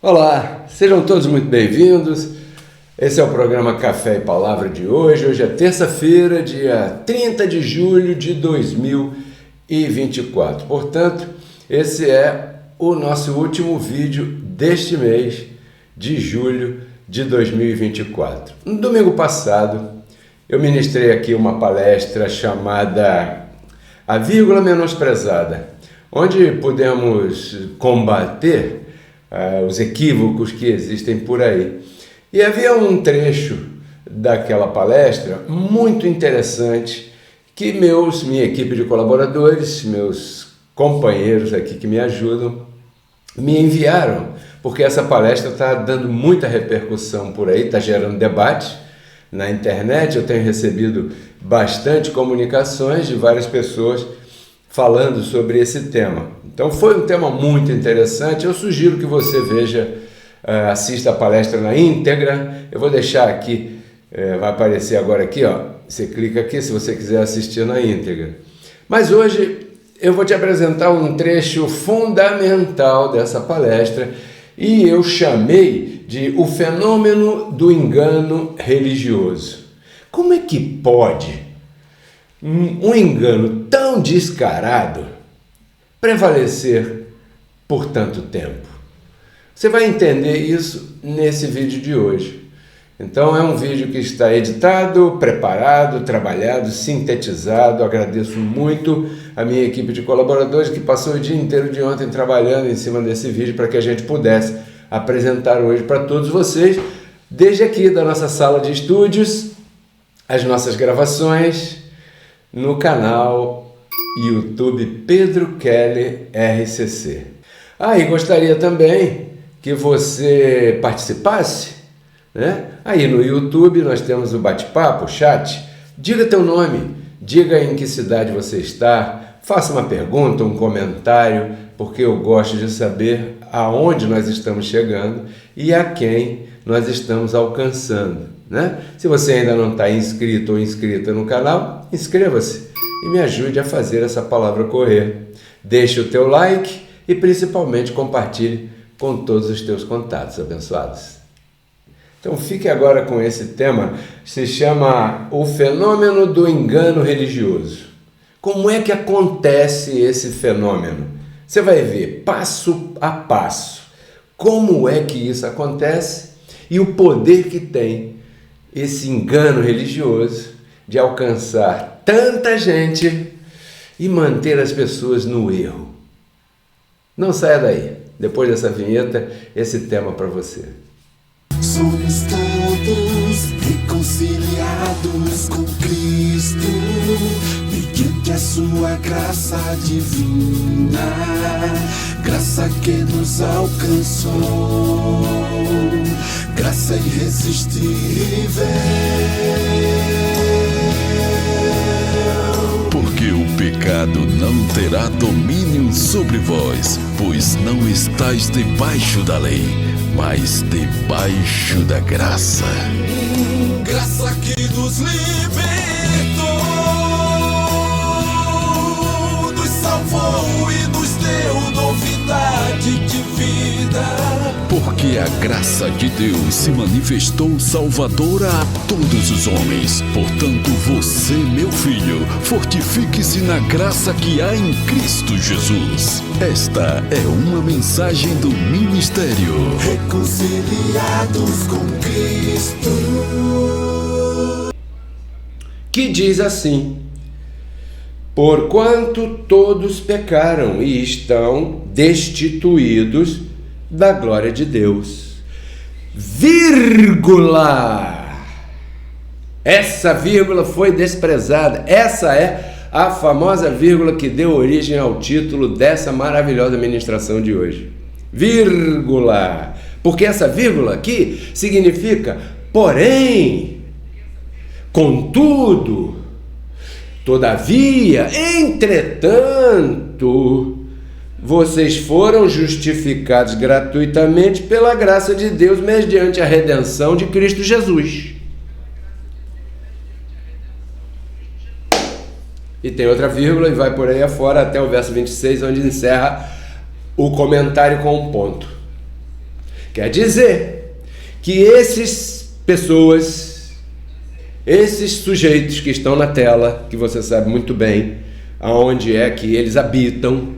Olá, sejam todos muito bem-vindos. Esse é o programa Café e Palavra de hoje. Hoje é terça-feira, dia 30 de julho de 2024. Portanto, esse é o nosso último vídeo deste mês de julho de 2024. No domingo passado, eu ministrei aqui uma palestra chamada A Vírgula Menosprezada, onde pudemos combater os equívocos que existem por aí. E havia um trecho daquela palestra muito interessante que minha equipe de colaboradores, meus companheiros aqui que me ajudam, me enviaram, porque essa palestra está dando muita repercussão por aí, está gerando debate na internet. Eu tenho recebido bastante comunicações de várias pessoas falando sobre esse tema. Então foi um tema muito interessante. Eu sugiro que você assista a palestra na íntegra. Eu vou deixar aqui, vai aparecer agora aqui, ó. Você clica aqui se você quiser assistir na íntegra. Mas hoje eu vou te apresentar um trecho fundamental dessa palestra e eu chamei de o fenômeno do engano religioso. Como é que pode um engano tão descarado prevalecer por tanto tempo? Você vai entender isso nesse vídeo de hoje. Então é um vídeo que está editado, preparado, trabalhado, sintetizado. Agradeço muito a minha equipe de colaboradores que passou o dia inteiro de ontem trabalhando em cima desse vídeo para que a gente pudesse apresentar hoje para todos vocês, desde aqui da nossa sala de estúdios, as nossas gravações no canal YouTube Pedro Kelly RCC. E gostaria também que você participasse, né? Aí no YouTube nós temos o bate-papo, o chat. Diga teu nome, diga em que cidade você está, faça uma pergunta, um comentário, porque eu gosto de saber aonde nós estamos chegando e a quem nós estamos alcançando, né? Se você ainda não está inscrito ou inscrita no canal, inscreva-se e me ajude a fazer essa palavra correr. Deixe o teu like e principalmente compartilhe com todos os teus contatos abençoados. Então fique agora com esse tema, se chama o fenômeno do engano religioso. Como é que acontece esse fenômeno? Você vai ver passo a passo como é que isso acontece e o poder que tem esse engano religioso de alcançar tanta gente e manter as pessoas no erro. Não saia daí. Depois dessa vinheta, esse tema para você. Somos todos reconciliados com Cristo, mediante a sua graça divina, graça que nos alcançou, graça irresistível. Porque o pecado não terá domínio sobre vós, pois não estáis debaixo da lei, mas debaixo da graça. Graça que nos libertou, nos salvou e nos deu novidade de vida. Porque a graça de Deus se manifestou salvadora a todos os homens. Portanto, você, meu filho, fortifique-se na graça que há em Cristo Jesus. Esta é uma mensagem do ministério Reconciliados com Cristo, Que diz assim: porquanto todos pecaram e estão destituídos da glória de Deus. Vírgula. Essa vírgula foi desprezada. Essa é a famosa vírgula que deu origem ao título dessa maravilhosa ministração de hoje. Vírgula. Porque essa vírgula aqui significa porém, contudo, todavia, entretanto, vocês foram justificados gratuitamente pela graça de Deus mediante a redenção de Cristo Jesus. E tem outra vírgula e vai por aí afora até o verso 26, onde encerra o comentário com um ponto. Quer dizer que esses sujeitos que estão na tela, que você sabe muito bem aonde é que eles habitam,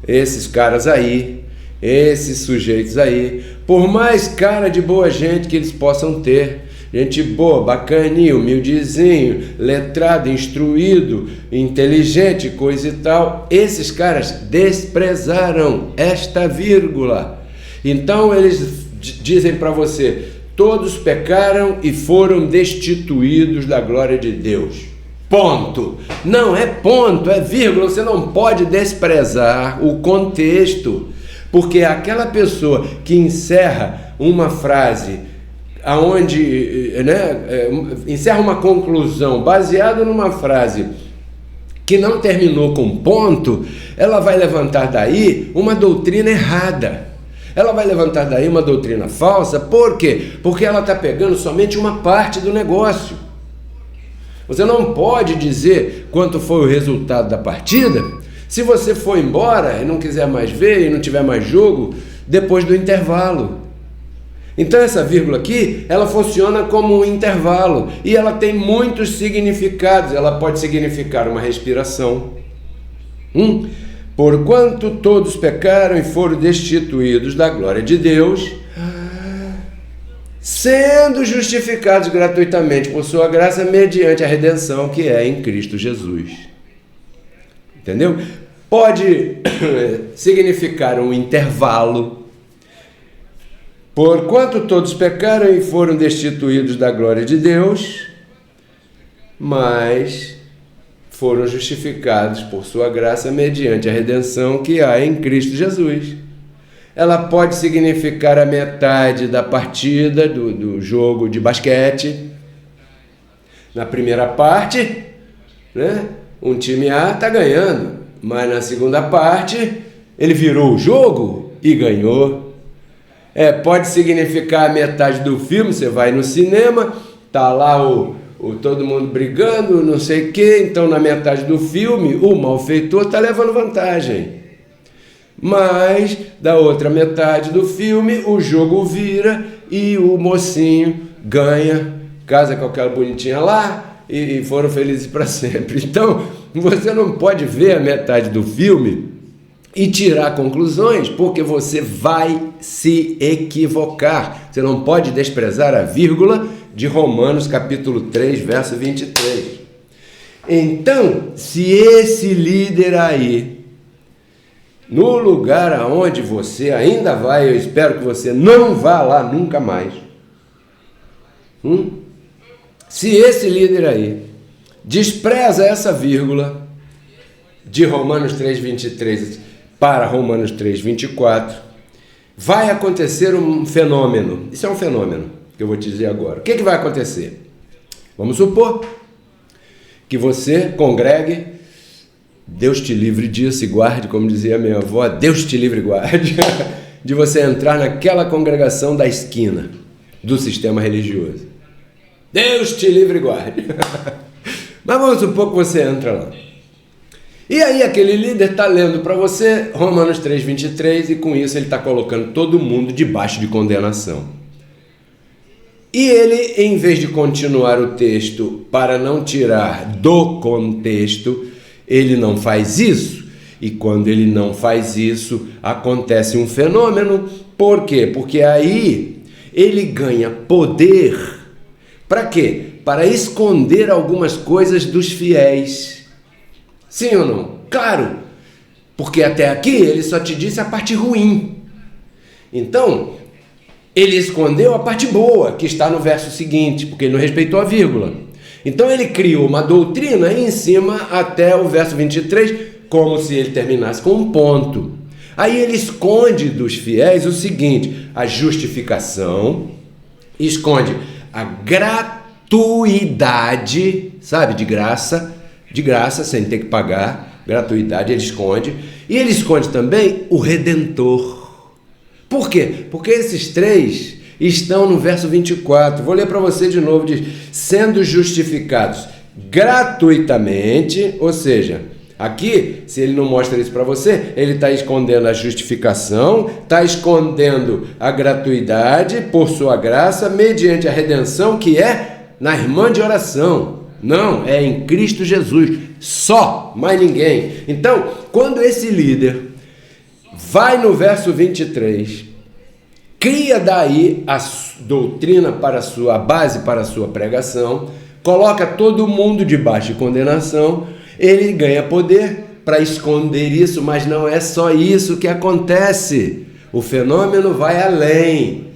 esses caras aí, esses sujeitos aí, por mais cara de boa gente que eles possam ter, gente boa, bacaninho, humildezinho, letrado, instruído, inteligente, coisa e tal, esses caras desprezaram esta vírgula. Então eles dizem para você: todos pecaram e foram destituídos da glória de Deus. Ponto. Não é ponto, é vírgula. Você não pode desprezar o contexto, porque aquela pessoa que encerra uma frase aonde, encerra uma conclusão baseada numa frase que não terminou com ponto, ela vai levantar daí uma doutrina errada. Ela vai levantar daí uma doutrina falsa. Por quê? Porque ela está pegando somente uma parte do negócio. Você não pode dizer quanto foi o resultado da partida se você for embora e não quiser mais ver e não tiver mais jogo depois do intervalo. Então essa vírgula aqui, ela funciona como um intervalo e ela tem muitos significados. Ela pode significar uma respiração. Porquanto todos pecaram e foram destituídos da glória de Deus, sendo justificados gratuitamente por sua graça mediante a redenção que é em Cristo Jesus. Entendeu? Pode significar um intervalo. Porquanto todos pecaram e foram destituídos da glória de Deus, mas foram justificados por sua graça mediante a redenção que há em Cristo Jesus. Ela pode significar a metade da partida do jogo de basquete. Na primeira parte, um time A está ganhando, mas na segunda parte ele virou o jogo e ganhou. Pode significar a metade do filme. Você vai no cinema, tá lá todo mundo brigando, não sei o quê, então na metade do filme o malfeitor está levando vantagem. Mas da outra metade do filme o jogo vira e o mocinho ganha, casa com aquela bonitinha lá e foram felizes para sempre. Então você não pode ver a metade do filme e tirar conclusões, porque você vai se equivocar. Você não pode desprezar a vírgula de Romanos capítulo 3, verso 23. Então, se esse líder aí, no lugar aonde você ainda vai, eu espero que você não vá lá nunca mais, se esse líder aí despreza essa vírgula de Romanos 3, 23 para Romanos 3, 24, vai acontecer um fenômeno. Isso é um fenômeno que eu vou te dizer agora. O que vai acontecer? Vamos supor que você congregue, Deus te livre disso e guarde, como dizia minha avó, Deus te livre e guarde, de você entrar naquela congregação da esquina do sistema religioso. Deus te livre e guarde. Mas vamos supor que você entra lá. E aí aquele líder está lendo para você Romanos 3, 23 e com isso ele está colocando todo mundo debaixo de condenação. E ele, em vez de continuar o texto para não tirar do contexto, ele não faz isso. E quando ele não faz isso, acontece um fenômeno. Por quê? Porque aí ele ganha poder. Para quê? Para esconder algumas coisas dos fiéis. Sim ou não? Claro, porque até aqui ele só te disse a parte ruim. Então, ele escondeu a parte boa, que está no verso seguinte, porque ele não respeitou a vírgula. Então ele criou uma doutrina em cima até o verso 23, como se ele terminasse com um ponto. Aí ele esconde dos fiéis o seguinte: a justificação, esconde a gratuidade, sabe, de graça, sem ter que pagar, gratuidade ele esconde. E ele esconde também o Redentor. Por quê? Porque esses três estão no verso 24. Vou ler para você de novo. Diz: sendo justificados gratuitamente, ou seja, Aqui, se ele não mostra isso para você, ele está escondendo a justificação, está escondendo a gratuidade por sua graça, mediante a redenção que é na irmã de oração. Não, é em Cristo Jesus, só, mais ninguém. Então, quando esse líder vai no verso 23, cria daí a doutrina para a base para a sua pregação, coloca todo mundo debaixo de condenação, ele ganha poder para esconder isso, mas não é só isso que acontece. O fenômeno vai além.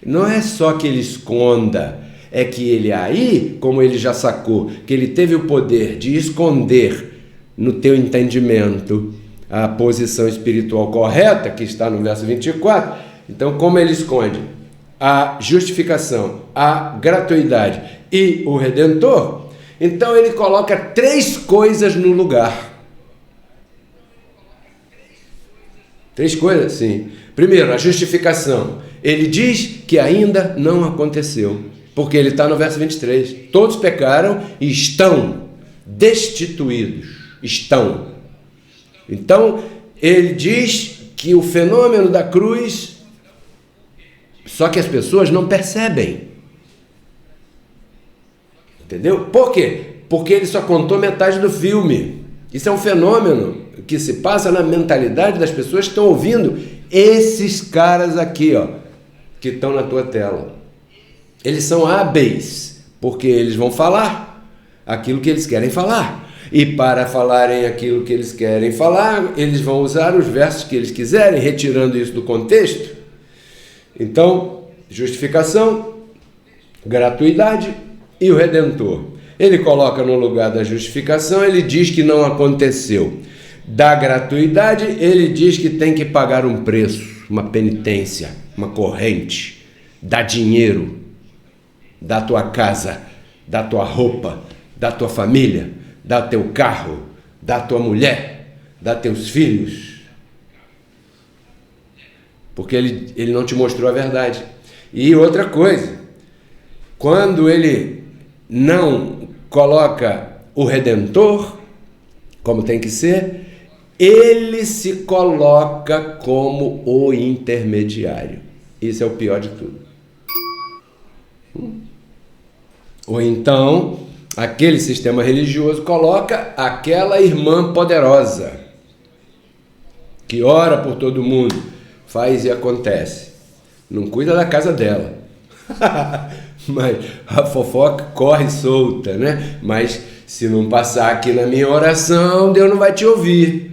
Não é só que ele esconda, é que ele aí, como ele já sacou, que ele teve o poder de esconder no teu entendimento a posição espiritual correta, que está no verso 24. Então, como ele esconde a justificação, a gratuidade e o Redentor, então ele coloca 3 coisas no lugar. 3 coisas, sim. Primeiro, a justificação. Ele diz que ainda não aconteceu, porque ele está no verso 23. Todos pecaram e estão destituídos. Estão. Então, ele diz que o fenômeno da cruz, só que as pessoas não percebem. Entendeu? Por quê? Porque ele só contou metade do filme. Isso é um fenômeno que se passa na mentalidade das pessoas que estão ouvindo esses caras aqui, ó, que estão na tua tela. Eles são hábeis, porque eles vão falar aquilo que eles querem falar. E para falarem aquilo que eles querem falar, eles vão usar os versos que eles quiserem, retirando isso do contexto. Então, justificação, gratuidade e o Redentor. Ele coloca no lugar da justificação, ele diz que não aconteceu. Da gratuidade, ele diz que tem que pagar um preço, uma penitência, uma corrente, dá dinheiro, da tua casa, da tua roupa, da tua família, da teu carro, da tua mulher, da teus filhos. Porque ele não te mostrou a verdade. E outra coisa, quando ele não coloca o Redentor, como tem que ser, ele se coloca como o intermediário. Isso é o pior de tudo. Ou então, aquele sistema religioso coloca aquela irmã poderosa, que ora por todo mundo, faz e acontece. Não cuida da casa dela. Mas a fofoca corre solta, né? Mas se não passar aqui na minha oração, Deus não vai te ouvir.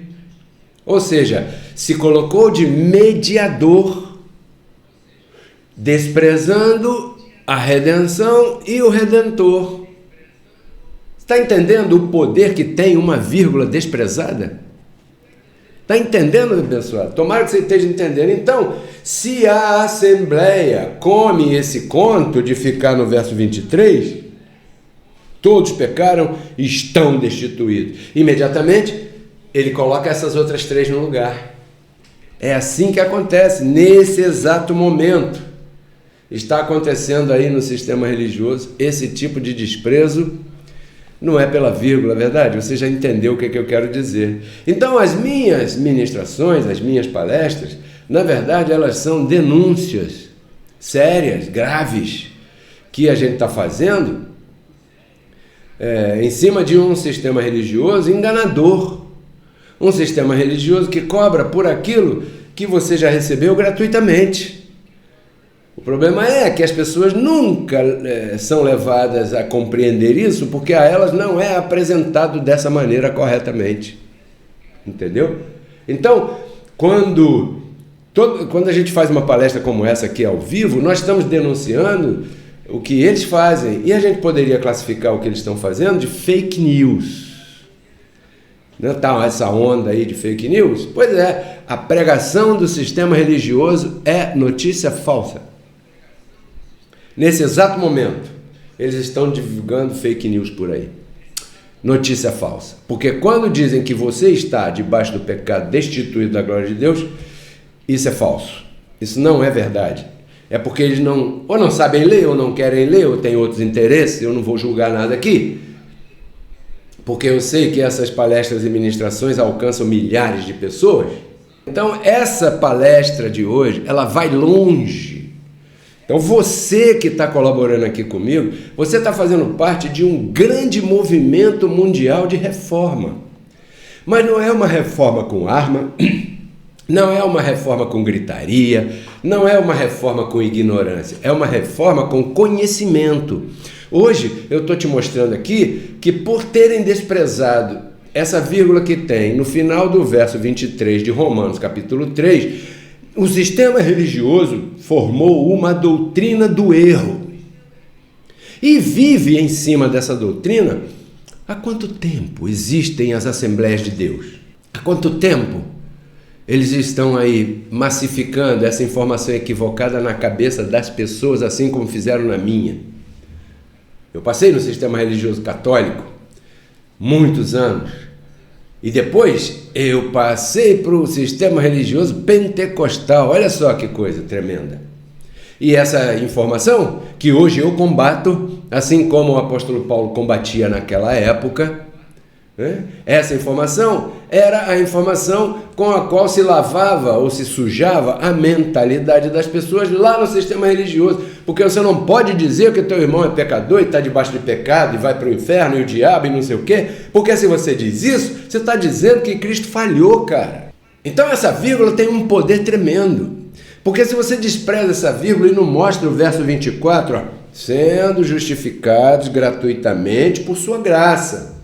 Ou seja, se colocou de mediador, desprezando a redenção e o Redentor. Está entendendo o poder que tem uma vírgula desprezada? Está entendendo, abençoado? Tomara que você esteja entendendo. Então, se a Assembleia come esse conto de ficar no verso 23, todos pecaram e estão destituídos. Imediatamente, ele coloca essas outras 3 no lugar. É assim que acontece, nesse exato momento. Está acontecendo aí no sistema religioso esse tipo de desprezo. Não é pela vírgula, é verdade? Você já entendeu o que eu quero dizer. Então, as minhas ministrações, as minhas palestras, na verdade, elas são denúncias sérias, graves, que a gente está fazendo em cima de um sistema religioso enganador. Um sistema religioso que cobra por aquilo que você já recebeu gratuitamente. O problema é que as pessoas nunca são levadas a compreender isso, porque a elas não é apresentado dessa maneira corretamente. Entendeu? Então, quando a gente faz uma palestra como essa aqui ao vivo, nós estamos denunciando o que eles fazem. E a gente poderia classificar o que eles estão fazendo de fake news. Não tá essa onda aí de fake news? Pois é, a pregação do sistema religioso é notícia falsa. Nesse exato momento, eles estão divulgando fake news por aí. Notícia falsa. Porque quando dizem que você está debaixo do pecado, destituído da glória de Deus, isso é falso. Isso não é verdade. É porque eles ou não sabem ler, ou não querem ler, ou têm outros interesses. Eu não vou julgar nada aqui. porque eu sei que essas palestras e ministrações alcançam milhares de pessoas. Então essa palestra de hoje, ela vai longe. Então você que está colaborando aqui comigo, você está fazendo parte de um grande movimento mundial de reforma. Mas não é uma reforma com arma, não é uma reforma com gritaria, não é uma reforma com ignorância, é uma reforma com conhecimento. Hoje eu estou te mostrando aqui que por terem desprezado essa vírgula que tem no final do verso 23 de Romanos capítulo 3, o sistema religioso formou uma doutrina do erro e vive em cima dessa doutrina. Há quanto tempo existem as Assembleias de Deus? Há quanto tempo eles estão aí massificando essa informação equivocada na cabeça das pessoas, assim como fizeram na minha? Eu passei no sistema religioso católico muitos anos e depois eu passei para o sistema religioso pentecostal. Olha só que coisa tremenda. E essa informação que hoje eu combato, assim como o apóstolo Paulo combatia naquela época, né? Essa informação era a informação com a qual se lavava ou se sujava a mentalidade das pessoas lá no sistema religioso, porque você não pode dizer que teu irmão é pecador e está debaixo de pecado e vai para o inferno e o diabo e não sei o quê, porque se você diz isso, você está dizendo que Cristo falhou, cara. Então essa vírgula tem um poder tremendo, porque se você despreza essa vírgula e não mostra o verso 24, ó, sendo justificados gratuitamente por sua graça,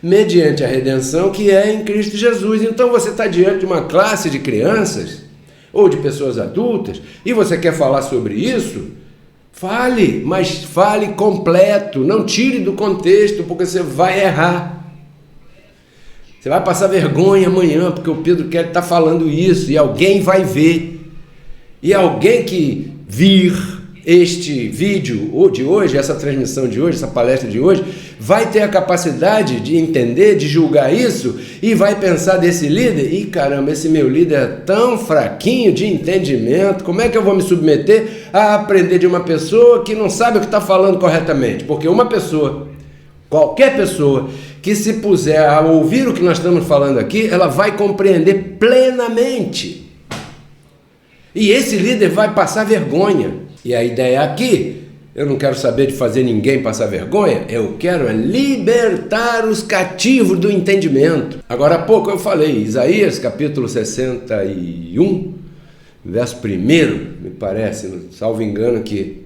mediante a redenção que é em Cristo Jesus. Então você está diante de uma classe de crianças ou de pessoas adultas e você quer falar sobre isso? Fale, mas fale completo, não tire do contexto, porque você vai errar. Você vai passar vergonha amanhã, porque o Pedro Kelly está falando isso e alguém vai ver. E alguém que vir este vídeo de hoje, essa transmissão de hoje, essa palestra de hoje, vai ter a capacidade de entender, de julgar isso e vai pensar desse líder, e caramba, esse meu líder é tão fraquinho de entendimento, como é que eu vou me submeter a aprender de uma pessoa que não sabe o que está falando corretamente? Porque uma pessoa, qualquer pessoa que se puser a ouvir o que nós estamos falando aqui, ela vai compreender plenamente. E esse líder vai passar vergonha. E a ideia aqui, eu não quero saber de fazer ninguém passar vergonha, eu quero libertar os cativos do entendimento. Agora há pouco eu falei, Isaías capítulo 61, verso 1, me parece, salvo engano aqui.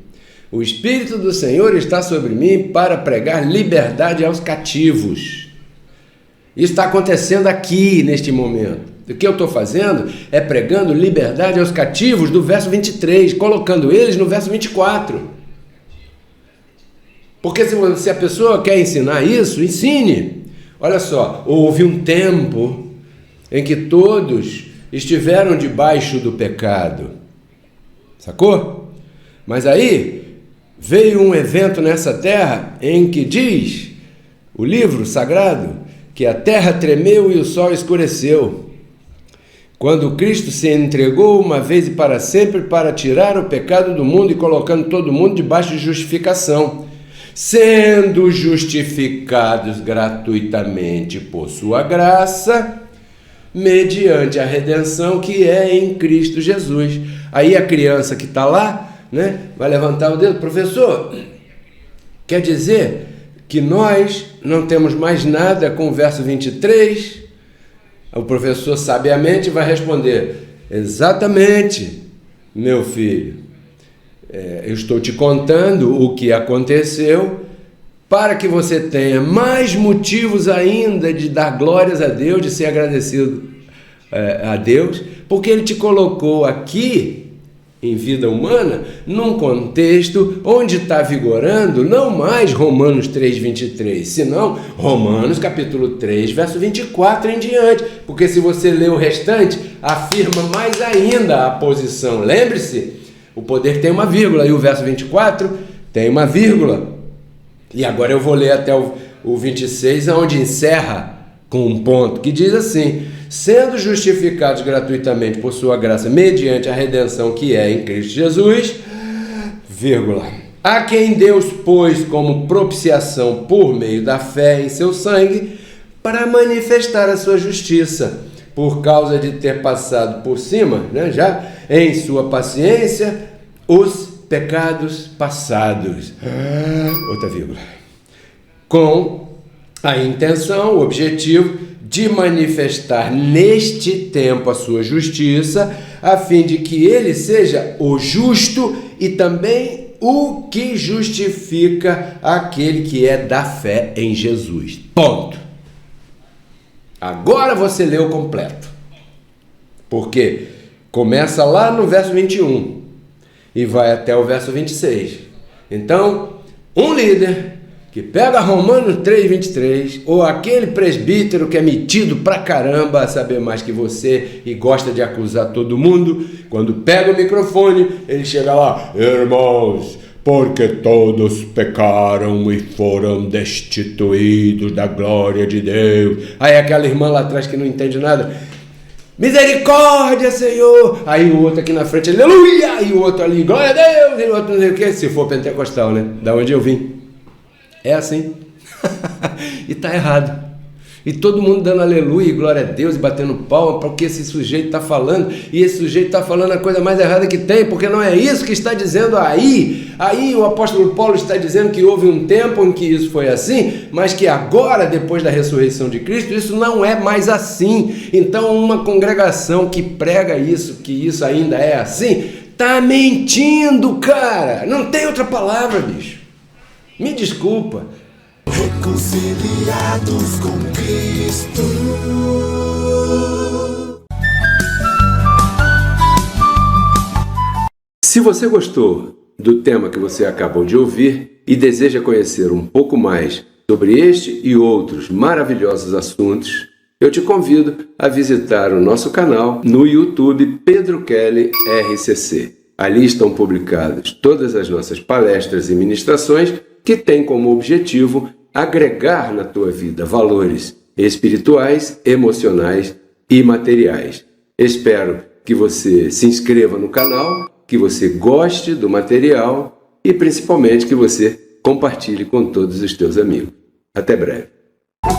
O Espírito do Senhor está sobre mim para pregar liberdade aos cativos. Isso está acontecendo aqui, neste momento. O que eu estou fazendo é pregando liberdade aos cativos do verso 23, colocando eles no verso 24. Porque se a pessoa quer ensinar isso, ensine. Olha só, houve um tempo em que todos estiveram debaixo do pecado. Sacou? Mas aí veio um evento nessa terra em que diz o livro sagrado que a terra tremeu e o sol escureceu. Quando Cristo se entregou uma vez e para sempre para tirar o pecado do mundo e colocando todo mundo debaixo de justificação, sendo justificados gratuitamente por sua graça, mediante a redenção que é em Cristo Jesus. Aí a criança que está lá, né, vai levantar o dedo, professor, quer dizer que nós não temos mais nada com o verso 23? O professor sabiamente vai responder, exatamente, meu filho, eu estou te contando o que aconteceu para que você tenha mais motivos ainda de dar glórias a Deus, de ser agradecido a Deus, porque Ele te colocou aqui em vida humana, num contexto onde está vigorando não mais Romanos 3,23, senão Romanos capítulo 3, verso 24 em diante, porque se você ler o restante, afirma mais ainda a posição. Lembre-se, o poder tem uma vírgula, e o verso 24 tem uma vírgula. E agora eu vou ler até o 26, onde encerra com um ponto, que diz assim, sendo justificados gratuitamente por sua graça, mediante a redenção que é em Cristo Jesus, vírgula, a quem Deus pôs como propiciação por meio da fé em seu sangue, para manifestar a sua justiça, por causa de ter passado por cima, já em sua paciência, os pecados passados. Outra vírgula. Com a intenção, o objetivo de manifestar neste tempo a sua justiça, a fim de que ele seja o justo e também o que justifica aquele que é da fé em Jesus. Ponto. Agora você leu completo. Porque começa lá no verso 21 e vai até o verso 26. Então, um líder que pega Romanos 3:23, ou aquele presbítero que é metido pra caramba a saber mais que você e gosta de acusar todo mundo, quando pega o microfone, ele chega lá: irmãos, porque todos pecaram e foram destituídos da glória de Deus. Aí aquela irmã lá atrás que não entende nada: misericórdia, Senhor. Aí o outro aqui na frente: aleluia. E o outro ali: glória a Deus. E o outro não sei o que, se for pentecostal, né? Da onde eu vim. É assim. E tá errado. E todo mundo dando aleluia e glória a Deus e batendo palma para o que esse sujeito está falando. E esse sujeito está falando a coisa mais errada que tem, porque não é isso que está dizendo aí. Aí o apóstolo Paulo está dizendo que houve um tempo em que isso foi assim, mas que agora, depois da ressurreição de Cristo, isso não é mais assim. Então uma congregação que prega isso, que isso ainda é assim, tá mentindo, cara. Não tem outra palavra, bicho. Me desculpa. Reconciliados com Cristo. Se você gostou do tema que você acabou de ouvir e deseja conhecer um pouco mais sobre este e outros maravilhosos assuntos, eu te convido a visitar o nosso canal no YouTube Pedro Kelly RCC. Ali estão publicadas todas as nossas palestras e ministrações que têm como objetivo agregar na tua vida valores espirituais, emocionais e materiais. Espero que você se inscreva no canal, que você goste do material e principalmente que você compartilhe com todos os teus amigos. Até breve.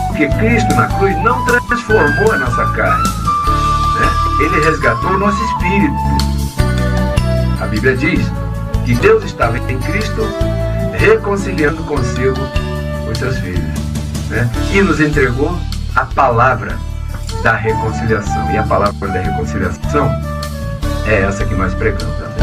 Porque Cristo na cruz não transformou a nossa carne, né? Ele resgatou o nosso espírito. A Bíblia diz que Deus estava em Cristo reconciliando consigo os seus filhos, né? E nos entregou a palavra da reconciliação. E a palavra da reconciliação é essa que nós pregamos.